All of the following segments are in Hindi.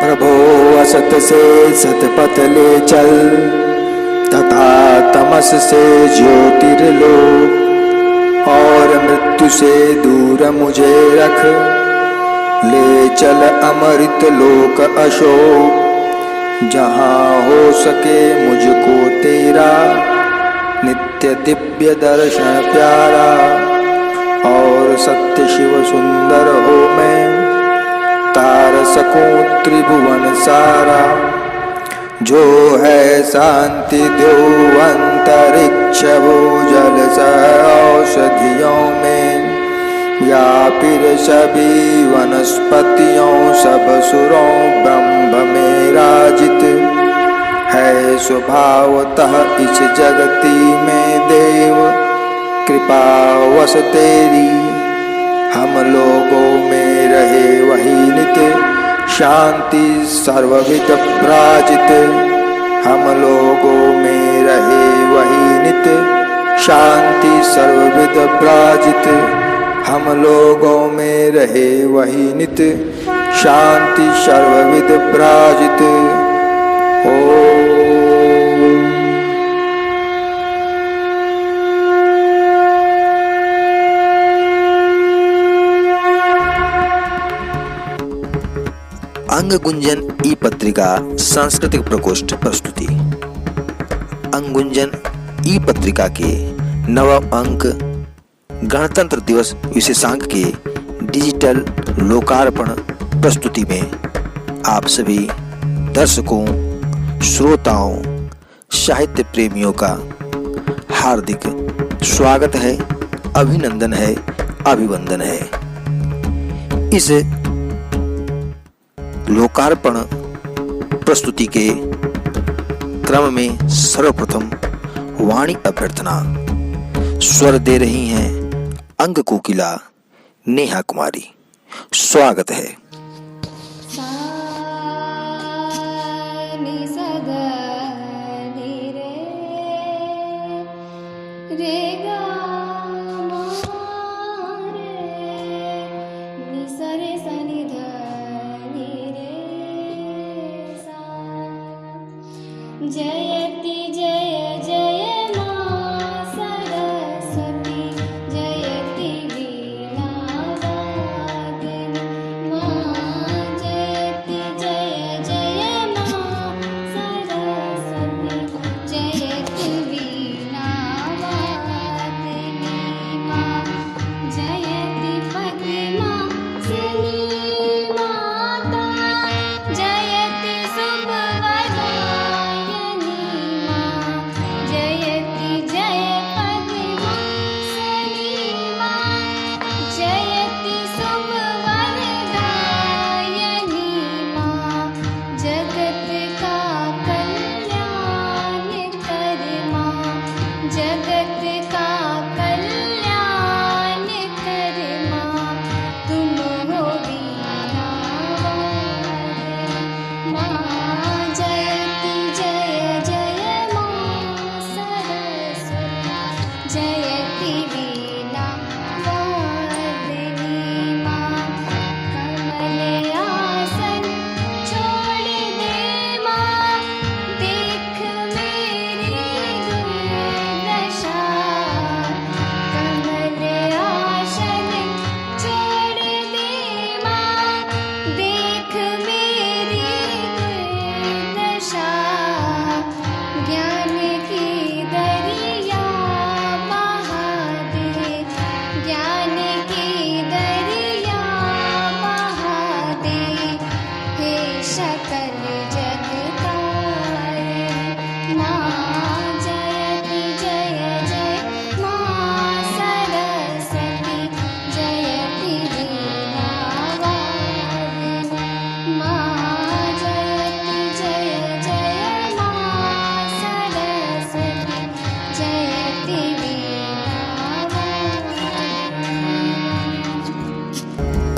प्रभो असत से सतपथ ले चल, तथा तमस से ज्योतिर्लो, और मृत्यु से दूर मुझे रख, ले चल अमृत लोक अशोक। जहाँ हो सके मुझको तेरा नित्य दिव्य दर्शन प्यारा, और सत्य शिव सुंदर हो मैं, तार सकूं त्रिभुवन सारा। जो है शांति देव अंतरिक्ष भूजल औषधियों में, या फिर सभी वनस्पतियों सब सुरों ब्रह्म में राजित है स्वभावतः इस जगती में देव। कृपा वश तेरी हम लोगों में रहे वही नित्य, शांति सर्वविद प्राजित। हम लोगों में रहे वही नित्य, शांति सर्वविद प्राजित। हम लोगों में रहे वही नित्य, शांति सर्वविद प्राजित। ओम। अंग गुंजन ई पत्रिका सांस्कृतिक प्रकोष्ठ प्रस्तुति। अंग गुंजन ई पत्रिका के नवम अंक गणतंत्र दिवस विशेषांक के डिजिटल लोकार्पण प्रस्तुति में आप सभी दर्शकों, श्रोताओं, साहित्य प्रेमियों का हार्दिक स्वागत है, अभिनंदन है, अभिवंदन है। इस लोकार्पण प्रस्तुति के क्रम में सर्वप्रथम वाणी अभ्यर्थना स्वर दे रही हैं अंग कोकिला नेहा कुमारी। स्वागत है। जयति जय जय मां सरस्वती, जयति वीणा वादिनी मां। जयति जय जय मां सरस्वती, जयति वीणा वादिनी मां। जयति पद्मा सिनी माता, जयति सुभवदा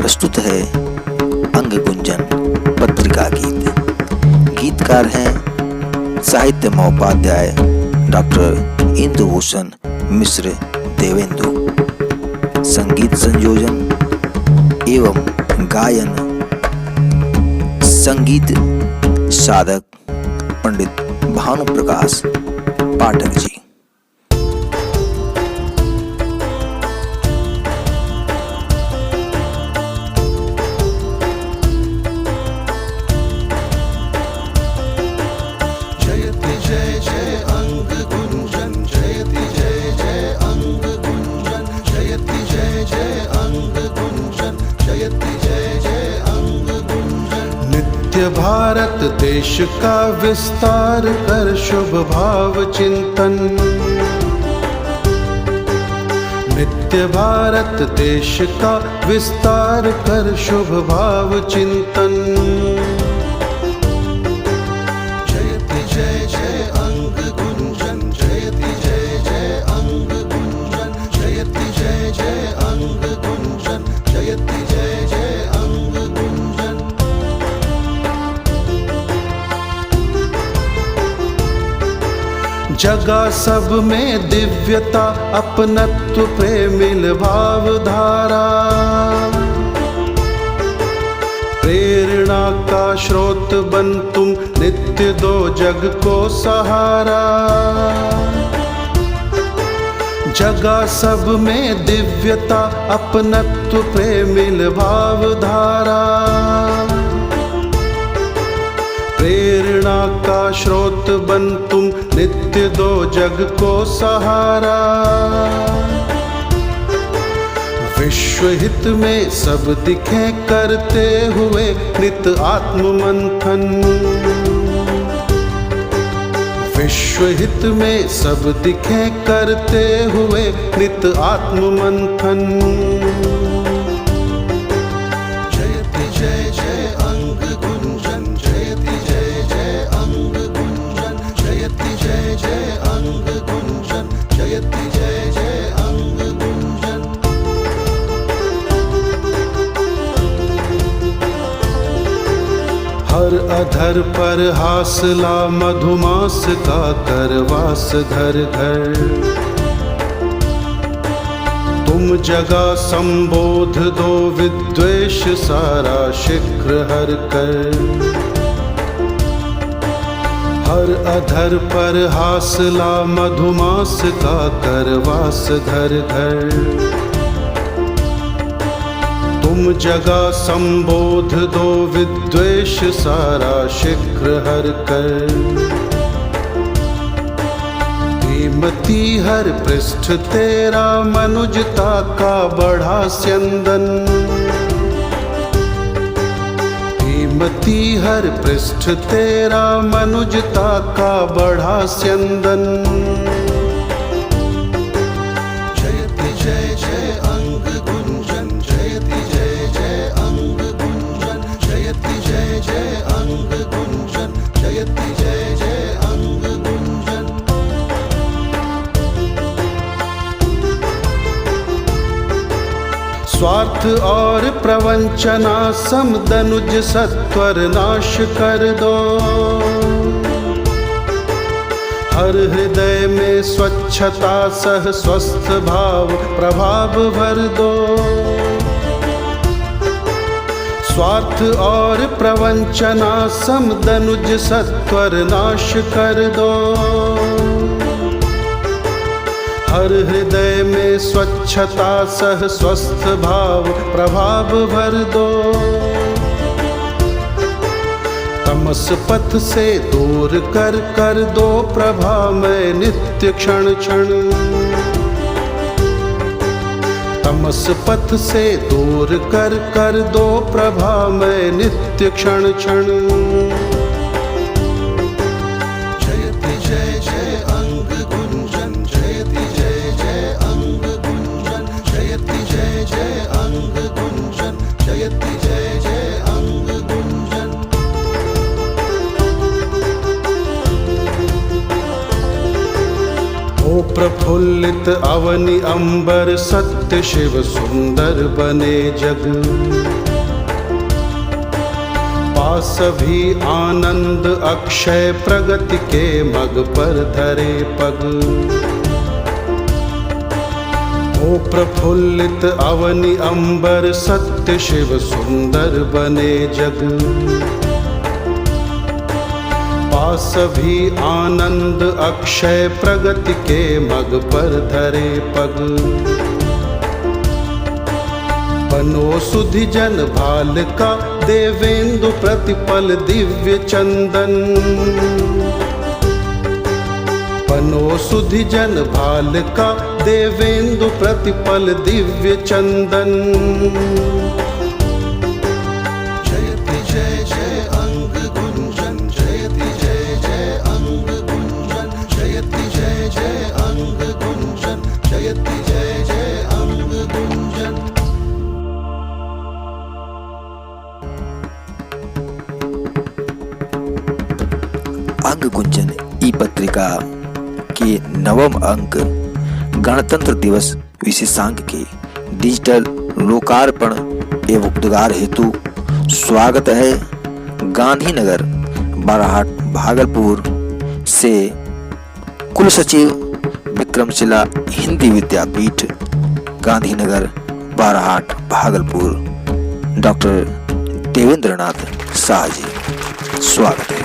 प्रस्तुत है अंग गुंजन पत्रिका गीत। गीतकार हैं साहित्य महोपाध्याय डॉक्टर इंदुभूषण मिश्र देवेंदु। संगीत संयोजन एवं गायन संगीत साधक पंडित भानु प्रकाश पाठक जी। जयति जय जय अंग गुंजन, जयति जय जय अंग गुंजन, जयति जय जय अंग गुंजन, जयति जय जय अंग गुंजन। नित्य भारत देश का विस्तार कर शुभ भाव चिंतन, नित्य भारत देश का विस्तार कर शुभ भाव चिंतन। जयति जय जय अंग गुंजन, जयति जय जय अंग गुंजन, जयति जय जय अंग गुंजन, जयति जय जय अंग गुंजन। जगा सब में दिव्यता अपनत्व प्रेमिल भाव धारा, प्रेरणा का स्रोत बन तुम नित्य दो जग को सहारा। जगा सब में दिव्यता अपनत्व प्रेमिल भाव धारा, प्रेरणा का स्रोत बन तुम नित्य दो जग को सहारा। विश्व हित में सब दिखें करते हुए नित आत्म मंथन, विश्व हित में सब दिखें करते हुए नित आत्म मंथन। जयति जय जय अंग गुंजन, जयति जय जय अंग गुंजन, जयति जय जय अंग गुंजन, जयति जय जय अंग गुंजन। हर अधर पर हासला मधुमास का करवास घर घर, तुम जगा संबोध दो विद्वेष सारा शीघ्र हर कर। हर अधर पर हासला मधुमास का करवास घर घर, तुम जगा संबोध दो विद्वेष सारा शीघ्र हर कर। मती हर पृष्ठ तेरा मनुजता का बढ़ा स्यंदन, मती हर पृष्ठ तेरा मनुजता का बढ़ा स्यंदन। जयति जय जय अंग गुंजन, जयति जय जय अंग गुंजन, जयति जय जय अंग गुंजन, जयति जय जय अंग गुंजन। स्वार्थ और प्रवंचना समदनुज सत्वर नाश कर दो, हर हृदय में स्वच्छता सह स्वस्थ भाव प्रभाव भर दो। स्वार्थ और प्रवंचना समदनुज सत्वर नाश कर दो, हर हृदय में स्वच्छता सह स्वस्थ भाव प्रभाव भर दो। तमस पथ से दूर कर कर दो प्रभा में नित्य क्षण क्षण, तमस पथ से दूर कर कर दो प्रभा में नित्य क्षण क्षण। जयति जय जय अंग गुंजन, जयति जय जय अंग गुंजन, जयति जय जय अंग गुंजन, जयति जय जय अंग गुंजन। ओ प्रफुल्लित अवनि अंबर सत्य शिव सुंदर बने जग, पास भी आनंद अक्षय प्रगति के मग पर धरे पग। ओ प्रफुल्लित अवनि अंबर सत्य शिव सुंदर बने जग, आ सभी आनंद अक्षय प्रगति के मग पर धरे पग। बनो सुधि जन भाल का देवेंदु प्रतिपल दिव्य चंदन। बनो सुधि जन भाल का देवेंदु प्रतिपल दिव्य चंदन। जयति जय जय अंग गुंजन, जयति जय जय अंग गुंजन, जयति जय जय अंग गुंजन, जयति जय जय अंग गुंजन। अंग गुंजन ई पत्रिका के नवम अंक गणतंत्र दिवस विशेषांक के डिजिटल लोकार्पण एवं उद्गार हेतु स्वागत है गांधीनगर बाराहाट भागलपुर से कुल सचिव विक्रमशिला हिंदी विद्यापीठ गांधीनगर बाराहाट भागलपुर डॉक्टर देवेंद्रनाथ शाह जी। स्वागत है।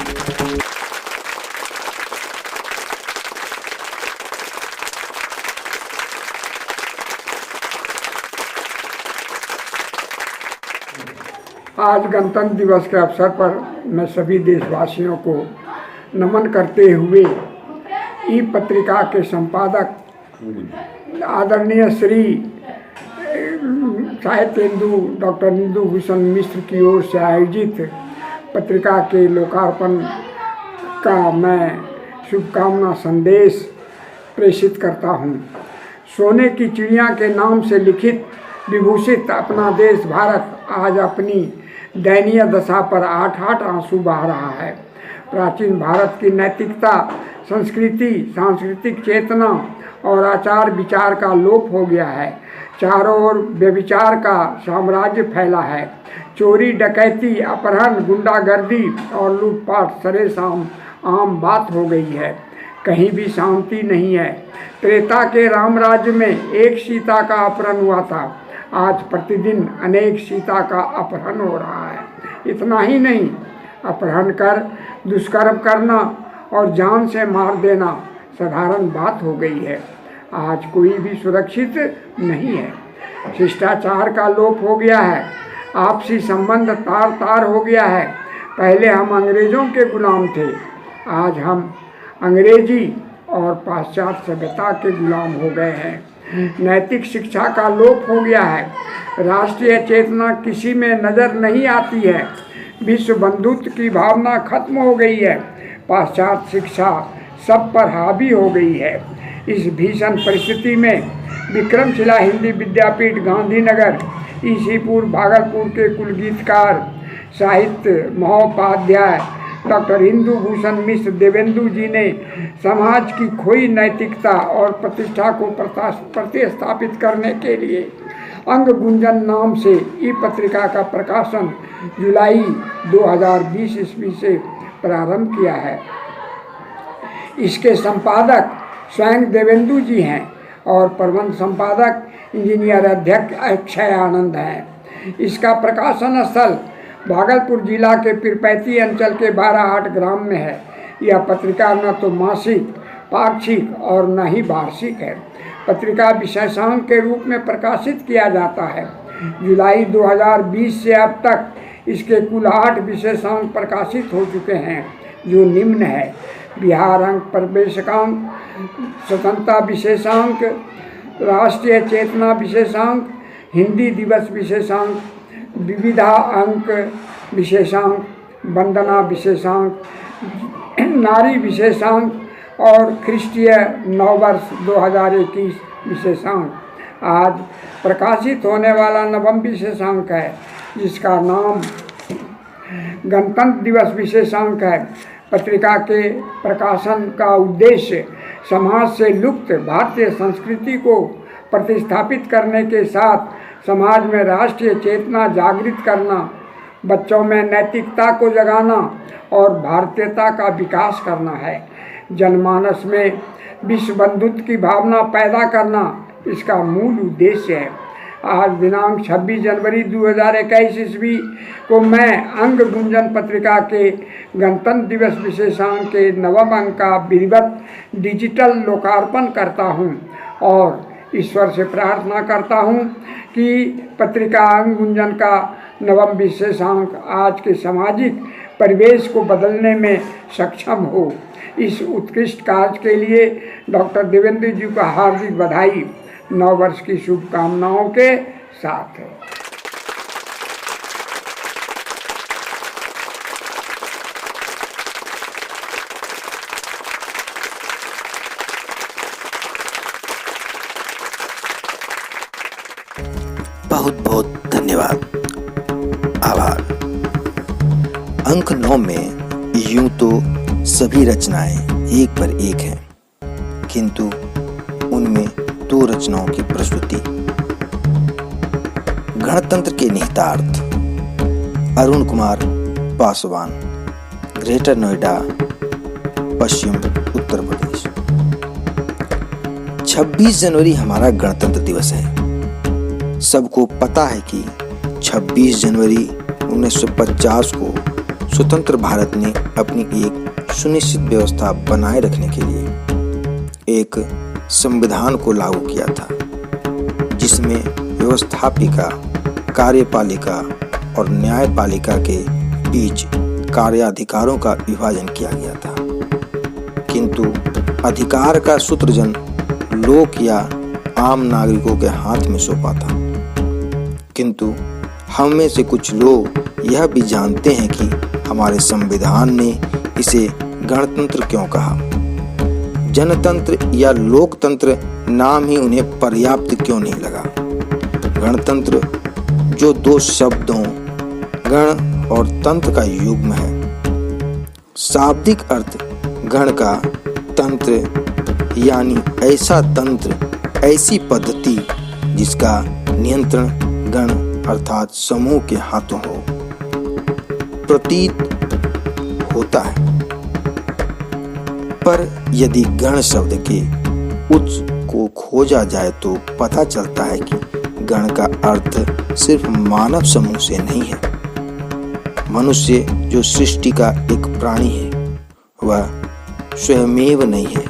आज गणतंत्र दिवस के अवसर पर मैं सभी देशवासियों को नमन करते हुए ई पत्रिका के संपादक आदरणीय श्री साहित्येंदु डॉक्टर इंदु भूषण मिश्र की ओर से आयोजित पत्रिका के लोकार्पण का मैं शुभकामना संदेश प्रेषित करता हूँ। सोने की चिड़िया के नाम से लिखित विभूषित अपना देश भारत आज अपनी दयनीय दशा पर आठ आंसू बहा रहा है। प्राचीन भारत की नैतिकता, संस्कृति, सांस्कृतिक चेतना और आचार विचार का लोप हो गया है। चारों ओर व्यभिचार का साम्राज्य फैला है। चोरी, डकैती, अपहरण, गुंडागर्दी और लूटपाट सरेआम आम बात हो गई है। कहीं भी शांति नहीं है। त्रेता के राम राज्य में एक सीता का अपहरण हुआ था, आज प्रतिदिन अनेक सीता का अपहरण हो रहा है। इतना ही नहीं, अपहरण कर दुष्कर्म करना और जान से मार देना साधारण बात हो गई है। आज कोई भी सुरक्षित नहीं है। शिष्टाचार का लोप हो गया है। आपसी संबंध तार तार हो गया है। पहले हम अंग्रेजों के गुलाम थे, आज हम अंग्रेजी और पाश्चात्य सभ्यता के गुलाम हो गए हैं। नैतिक शिक्षा का लोप हो गया है। राष्ट्रीय चेतना किसी में नज़र नहीं आती है। विश्व बंधुत्व की भावना खत्म हो गई है। पाश्चात्य शिक्षा सब पर हावी हो गई है। इस भीषण परिस्थिति में विक्रमशिला हिंदी विद्यापीठ गांधीनगर ईसीपुर भागलपुर के कुल गीतकार साहित्य महोपाध्याय डॉक्टर इंदु भूषण मिश्र देवेंदु जी ने समाज की खोई नैतिकता और प्रतिष्ठा को प्रतिस्थापित करने के लिए अंग गुंजन नाम से ई पत्रिका का प्रकाशन जुलाई 2020 ईस्वी से प्रारंभ किया है। इसके संपादक स्वयं देवेंदु जी हैं और प्रबंध संपादक इंजीनियर अध्यक्ष अक्षय आनंद हैं। इसका प्रकाशन स्थल भागलपुर जिला के पीरपैती अंचल के बाराहाट ग्राम में है। यह पत्रिका न तो मासिक, पाक्षिक और न ही वार्षिक है। पत्रिका विशेषांक के रूप में प्रकाशित किया जाता है। जुलाई 2020 से अब तक इसके कुल 8 विशेषांक प्रकाशित हो चुके हैं, जो निम्न है: बिहार अंक प्रवेशकांक, स्वतंत्रता विशेषांक, राष्ट्रीय चेतना विशेषांक, हिंदी दिवस विशेषांक, विविधा अंक विशेषांक, वंदना विशेषांक, नारी विशेषांक और ख्रिस्टीय नववर्ष 2021 विशेषांक। आज प्रकाशित होने वाला नवम विशेषांक है, जिसका नाम गणतंत्र दिवस विशेषांक है। पत्रिका के प्रकाशन का उद्देश्य समाज से लुप्त भारतीय संस्कृति को प्रतिस्थापित करने के साथ समाज में राष्ट्रीय चेतना जागृत करना, बच्चों में नैतिकता को जगाना और भारतीयता का विकास करना है। जनमानस में विश्व बंधुत्व की भावना पैदा करना इसका मूल उद्देश्य है। आज दिनांक 26 जनवरी 2021 ईस्वी को मैं अंग गुंजन पत्रिका के गणतंत्र दिवस विशेषांक के 9वें अंक का विधिवत डिजिटल लोकार्पण करता हूं और ईश्वर से प्रार्थना करता हूं कि पत्रिका अंग गुंजन का 9वां विशेषांक आज के सामाजिक परिवेश को बदलने में सक्षम हो। इस उत्कृष्ट कार्य के लिए डॉक्टर देवेंद्र जी को हार्दिक बधाई, 9 वर्ष की शुभकामनाओं के साथ है। बहुत बहुत धन्यवाद, आभार। अंक 9 में यूं तो सभी रचनाएं एक पर एक हैं, किंतु उनमें 2 रचनाओं की प्रस्तुति। गणतंत्र के निहितार्थ, अरुण कुमार पासवान, ग्रेटर नोएडा, पश्चिम उत्तर प्रदेश। 26 जनवरी हमारा गणतंत्र दिवस है। सबको पता है कि 26 जनवरी 1950 को स्वतंत्र भारत ने अपनी एक सुनिश्चित व्यवस्था बनाए रखने के लिए एक संविधान को लागू किया था, जिसमें व्यवस्थापिका, कार्यपालिका और न्यायपालिका के बीच कार्याधिकारों का विभाजन किया गया था। किंतु अधिकार का सूत्रजन लोक या आम नागरिकों के हाथ में सौंपा था। किंतु हम में से कुछ लोग यह भी जानते हैं कि हमारे संविधान ने इसे गणतंत्र क्यों कहा। जनतंत्र या लोकतंत्र नाम ही उन्हें पर्याप्त क्यों नहीं लगा। गणतंत्र जो 2 शब्दों गण और तंत्र का युग्म है। शाब्दिक अर्थ गण का, तंत्र यानी ऐसा तंत्र, ऐसी पद्धति जिसका नियंत्रण गण अर्थात समूह के हाथों हो, प्रतीत होता है। पर यदि गण शब्द के उच्च को खोजा जाए तो पता चलता है कि गण का अर्थ सिर्फ मानव समूह से नहीं है। मनुष्य जो सृष्टि का एक प्राणी है, वह स्वयमेव नहीं है,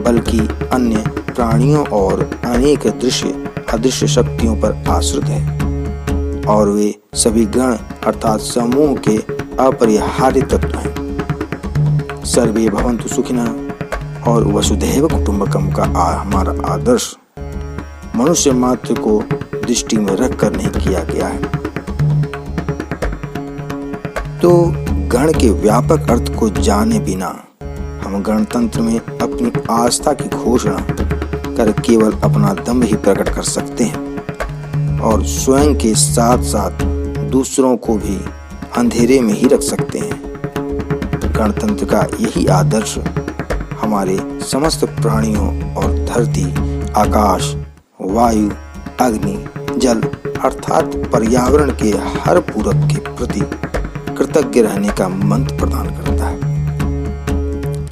बल्कि अन्य प्राणियों और अनेक दृश्य अदृश्य शक्तियों पर आश्रित है, और वे सभी गण अर्थात समूह के अपरिहार्य तत्व हैं। सर्वे भवन्तु सुखिनः और वसुधैव कुटुंबकम का हमारा आदर्श मनुष्य मात्र को दृष्टि में रखकर नहीं किया गया है। तो गण के व्यापक अर्थ को जाने बिना हम गणतंत्र में अपनी आस्था की घोषणा कर केवल अपना दम ही प्रकट कर सकते हैं और स्वयं के साथ साथ दूसरों को भी अंधेरे में ही रख सकते हैं। गणतंत्र का यही आदर्श हमारे समस्त प्राणियों और धरती, आकाश, वायु, अग्नि, जल अर्थात पर्यावरण के हर पूरक के प्रति कृतज्ञ रहने का मंत्र प्रदान करता है।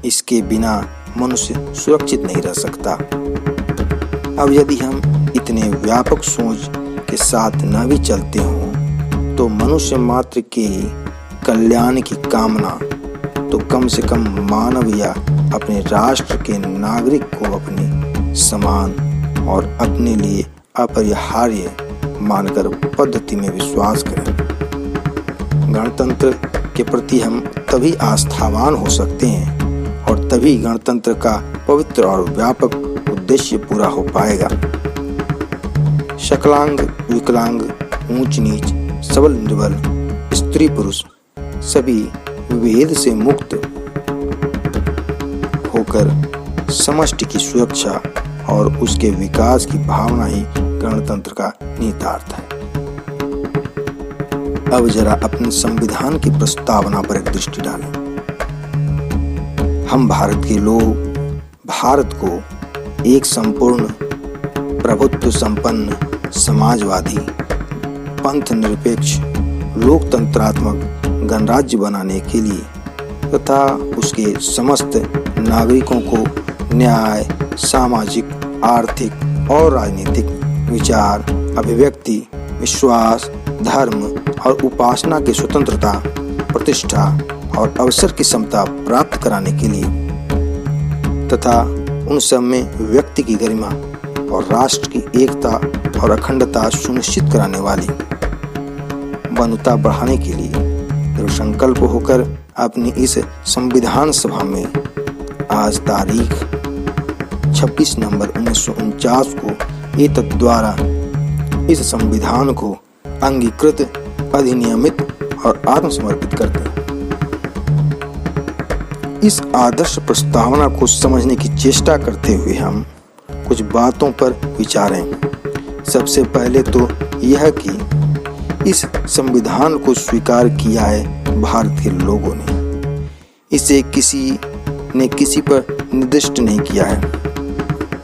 इसके बिना मनुष्य सुरक्षित नहीं रह सकता। अब यदि हम इतने व्यापक सोच के साथ न भी चलते हों तो मनुष्य मात्र के कल्याण की कामना तो कम से कम मानव या अपने राष्ट्र के नागरिक को अपने समान और अपने लिए अपरिहार्य मानकर पद्धति में विश्वास करें। गणतंत्र के प्रति हम तभी आस्थावान हो सकते हैं और तभी गणतंत्र का पवित्र और व्यापक उद्देश्य पूरा हो पाएगा। शकलांग, विकलांग, ऊंच नीच, सबल निर्बल, स्त्री पुरुष सभी भेद से मुक्त होकर समष्टि की सुरक्षा और उसके विकास की भावना ही गणतंत्र का निहितार्थ है। अब जरा अपने संविधान की प्रस्तावना पर एक दृष्टि डालें। हम भारत के लोग भारत को एक संपूर्ण प्रभुत्व संपन्न समाजवादी पंथ निरपेक्ष लोकतंत्रात्मक गणराज्य बनाने के लिए तथा उसके समस्त नागरिकों को न्याय, सामाजिक, आर्थिक और राजनीतिक विचार अभिव्यक्ति, विश्वास, धर्म और उपासना की स्वतंत्रता, प्रतिष्ठा और अवसर की समता प्राप्त कराने के लिए तथा उन सब में व्यक्ति की गरिमा और राष्ट्र की एकता और अखंडता सुनिश्चित कराने वाली बंधुता बढ़ाने के लिए दृढ़ संकल्प होकर अपनी इस संविधान सभा में आज तारीख 26 नवंबर 1949 को एतत् द्वारा इस संविधान को अंगीकृत, अधिनियमित और आत्मसमर्पित करते हैं। इस आदर्श प्रस्तावना को समझने की चेष्टा करते हुए हम कुछ बातों पर विचारें। सबसे पहले तो यह कि इस संविधान को स्वीकार किया है भारत के लोगों ने। इसे किसी ने किसी पर निर्दिष्ट नहीं किया है,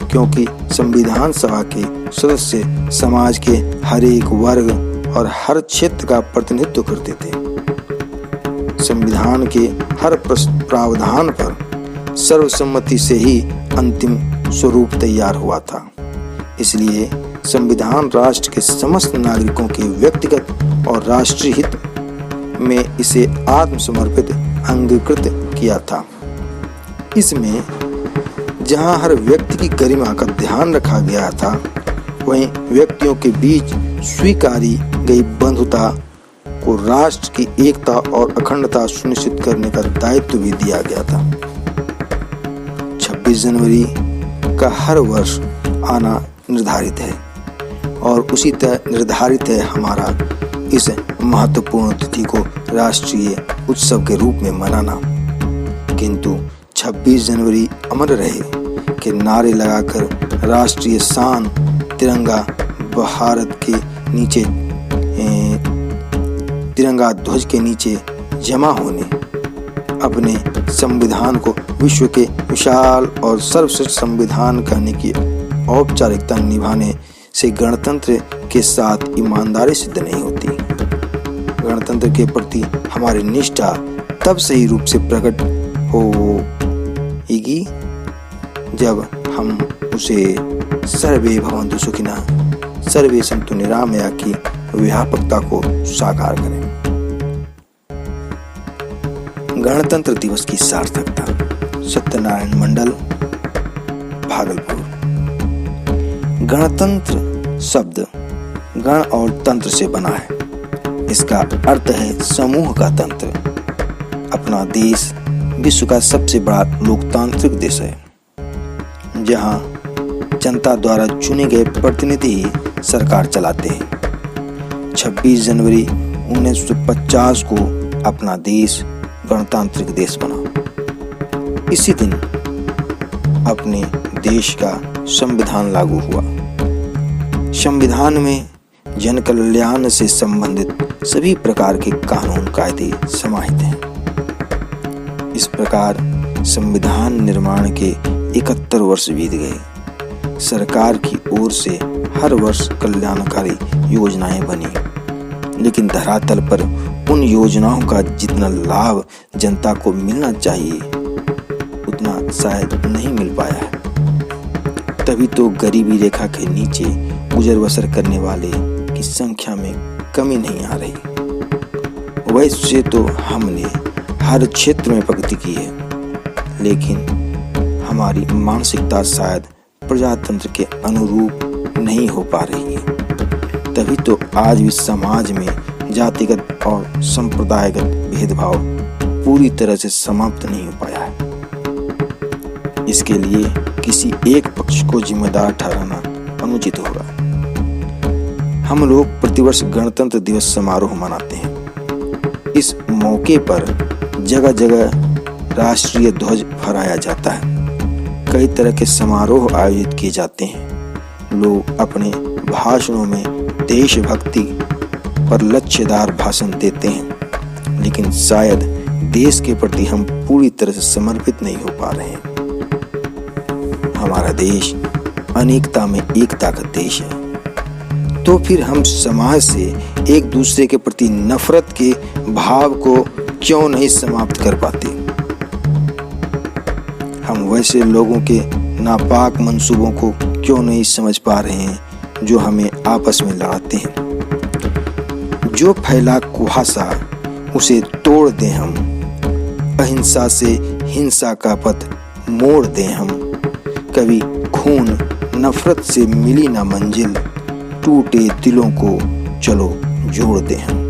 क्योंकि संविधान सभा के सदस्य समाज के हर एक वर्ग और हर क्षेत्र का प्रतिनिधित्व करते थे। संविधान के हर प्रावधान पर सर्वसम्मति से ही अंतिम स्वरूप तैयार हुआ था। इसलिए संविधान राष्ट्र के समस्त नागरिकों के व्यक्तिगत और राष्ट्रीय हित में इसे आत्मसमर्पित अंगीकृत किया था। इसमें जहां हर व्यक्ति की गरिमा का ध्यान रखा गया था, वहीं व्यक्तियों के बीच स्वीकारी गई बंधुता को राष्ट्र की एकता और अखंडता सुनिश्चित करने का दायित्व भी दिया गया था। 26 जनवरी का हर वर्ष आना निर्धारित है और उसी तरह निर्धारित है हमारा इस महत्वपूर्ण तिथि को राष्ट्रीय उत्सव के रूप में मनाना। किंतु 26 जनवरी अमर रहे के नारे लगाकर राष्ट्रीय शान तिरंगा भारत के नीचे तिरंगा ध्वज के नीचे जमा होने, अपने संविधान को विश्व के विशाल और सर्वश्रेष्ठ संविधान कहने की औपचारिकता निभाने से गणतंत्र के साथ ईमानदारी सिद्ध नहीं होती। गणतंत्र के प्रति हमारी निष्ठा तब सही रूप से प्रकट होगी जब हम उसे सर्वे भवन्तु सुखिनः, सर्वे सन्तु निरामया की व्यापकता को साकार करें। गणतंत्र दिवस की सार्थकता। सत्यनारायण मंडल, भागलपुर। गणतंत्र शब्द गण और तंत्र से बना है। इसका अर्थ है समूह का तंत्र। अपना देश विश्व का सबसे बड़ा लोकतांत्रिक देश है, जहां जनता द्वारा चुने गए प्रतिनिधि ही सरकार चलाते हैं। 26 जनवरी 1950 को अपना देश गणतांत्रिक देश बना। इसी दिन अपने देश का संविधान लागू हुआ। संविधान में जन कल्याण से संबंधित सभी प्रकार के कानून कायदे समाहित हैं। इस प्रकार संविधान निर्माण के 71 वर्ष बीत गए। सरकार की ओर से हर वर्ष कल्याणकारी योजनाएं बनी, लेकिन धरातल पर उन योजनाओं का जितना लाभ जनता को मिलना चाहिए उतना शायद नहीं मिल पाया है। तभी तो गरीबी रेखा के नीचे गुजर बसर करने वाले की संख्या में कमी नहीं आ रही। वैसे तो हमने हर क्षेत्र में प्रगति की है, लेकिन हमारी मानसिकता शायद प्रजातंत्र के अनुरूप नहीं हो पा रही है। तभी तो आज भी समाज में जातिगत और संप्रदायगत भेदभाव पूरी तरह से समाप्त नहीं हो पाया है। इसके लिए किसी एक पक्ष को जिम्मेदार ठहराना अनुचित होगा। हम लोग प्रतिवर्ष गणतंत्र दिवस समारोह मनाते हैं। इस मौके पर जगह जगह राष्ट्रीय ध्वज फहराया जाता है। कई तरह के समारोह आयोजित किए जाते हैं। लोग अपने भाषणों में देशभक्ति पर लक्ष्यदार भाषण देते हैं, लेकिन शायद देश के प्रति हम पूरी तरह से समर्पित नहीं हो पा रहे हैं। हमारा देश अनेकता में एकता का देश है, तो फिर हम समाज से एक दूसरे के प्रति नफरत के भाव को क्यों नहीं समाप्त कर पाते? हम वैसे लोगों के नापाक मंसूबों को क्यों नहीं समझ पा रहे हैं जो हमें आपस में लड़ाते हैं। जो फैला कुहासा उसे तोड़ दें हम, अहिंसा से हिंसा का पथ मोड़ दें हम। कभी खून नफरत से मिली ना मंजिल, टूटे दिलों को चलो जोड़ दें हम।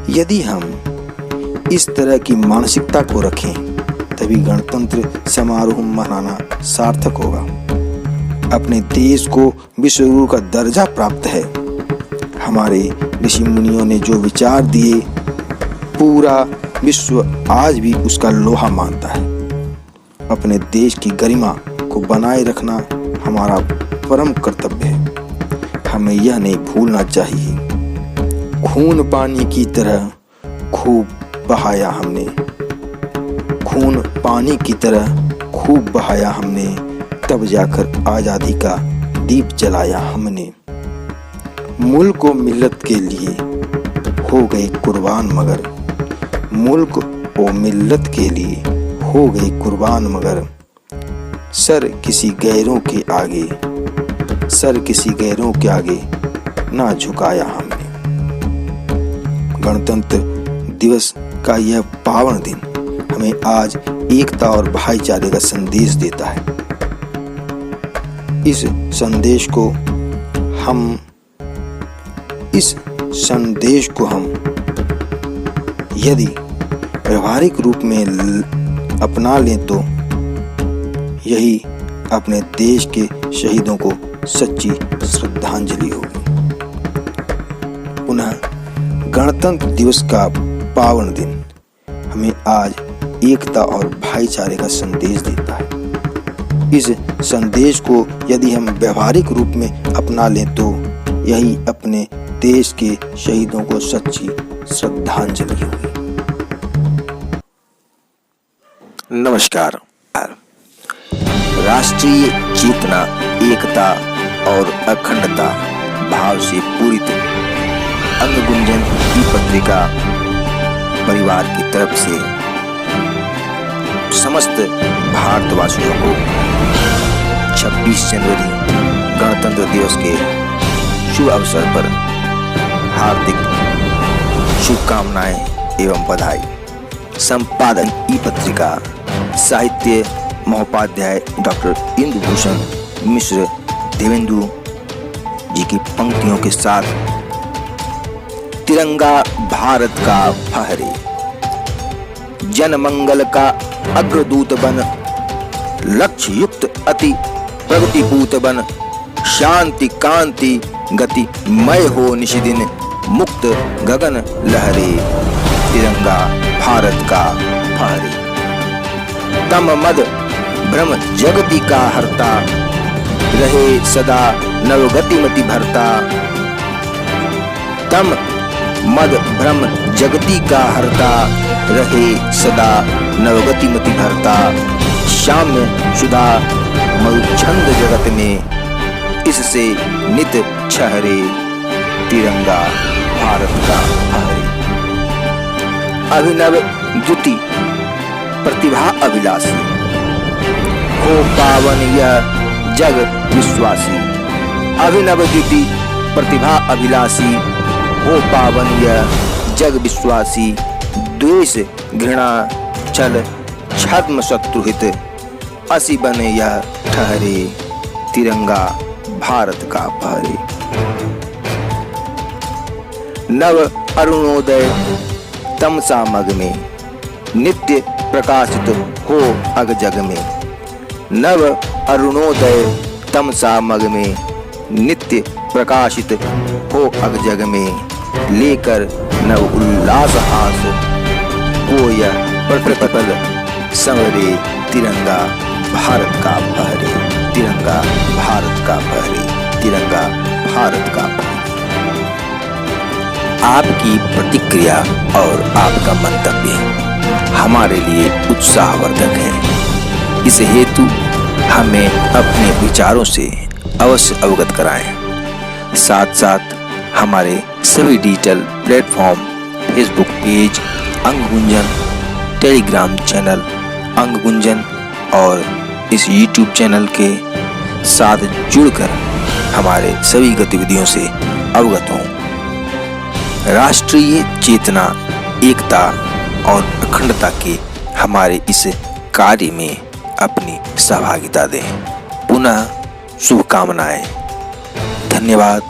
यदि हम इस तरह की मानसिकता को रखें तभी गणतंत्र समारोह मनाना सार्थक होगा। अपने देश को विश्व गुरु का दर्जा प्राप्त है। हमारे ऋषि मुनियों ने जो विचार दिए, पूरा विश्व आज भी उसका लोहा मानता है। अपने देश की गरिमा को बनाए रखना हमारा परम कर्तव्य है। हमें यह नहीं भूलना चाहिए, खून पानी की तरह खूब बहाया हमने, खून पानी की तरह खूब बहाया हमने, तब जाकर आज़ादी का दीप जलाया हमने। मुल्क व मिल्लत के लिए हो गए कुर्बान मगर, मुल्क व मिल्लत के लिए हो गए कुर्बान मगर, सर किसी गैरों के आगे, सर किसी गैरों के आगे ना झुकाया हमने। गणतंत्र दिवस का यह पावन दिन हमें आज एकता और भाईचारे का संदेश देता है। इस संदेश को हम यदि व्यवहारिक रूप में अपना लें तो यही अपने देश के शहीदों को सच्ची श्रद्धांजलि होगी। पुनः गणतंत्र दिवस का पावन दिन हमें आज एकता और भाईचारे का संदेश देता है। इस संदेश को यदि हम व्यवहारिक रूप में अपना लें तो यही अपने देश के शहीदों को सच्ची श्रद्धांजलि होगी। नमस्कार। राष्ट्रीय चेतना, एकता और अखंडता भाव से पूरित अंग गुंजन की पत्रिका परिवार की तरफ से समस्त भारतवासियों को 26 जनवरी गणतंत्र दिवस के शुभ अवसर पर हार्दिक शुभकामनाएं एवं बधाई। संपादक ई पत्रिका साहित्य महोपाध्याय डॉक्टर इंदुभूषण मिश्र देवेंदु जी की पंक्तियों के साथ। तिरंगा भारत का फहरे, जन मंगल का अग्रदूत बन, लक्ष्य युक्त अति प्रगतिपूत बन, शांति कांति गति मय हो निशिदिन, मुक्त गगन लहरे, तिरंगा भारत का फहरे। तम मद भ्रम जगति का हरता, रहे सदा नवगतिमति भरता। तम मद भ्रम जगति का हरता, रहे सदा नवगतिमति भरता। श्याम्य सुधा मधुछंद जगत में, इससे नित छहरे, तिरंगा भारत का फहरे। अभिनव द्युति प्रतिभा अभिलाषी, हो पावन यह जग विश्वासी। अभिनव द्युति प्रतिभा अभिलाषी, हो पावन यह जग विश्वासी। द्वेष घृणा छल छद्म शत्रुहित, असी बने यह ठहरे, तिरंगा भारत का फहरे। नव अरुणोदय तमसा मग में, नित्य प्रकाशित हो अग जग में। नव अरुणोदय तमसा मग में, नित्य प्रकाशित हो अग जग में। लेकर नव उल्लास हास, को यह प्रतिपल संवरे, तिरंगा भारत का फहरे, तिरंगा भारत का फहरे, तिरंगा भारत का फहरे। आपकी प्रतिक्रिया और आपका मंतव्य हमारे लिए उत्साहवर्धक है। इस हेतु हमें अपने विचारों से अवश्य अवगत कराएं। साथ साथ हमारे सभी डिजिटल प्लेटफॉर्म, फेसबुक पेज अंग गुंजन, टेलीग्राम चैनल अंग गुंजन और इस यूट्यूब चैनल के साथ जुड़कर हमारे सभी गतिविधियों से अवगत हों। राष्ट्रीय चेतना, एकता और अखंडता के हमारे इस कार्य में अपनी सहभागिता दें। पुनः शुभकामनाएं। धन्यवाद,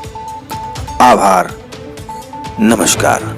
आभार, नमस्कार।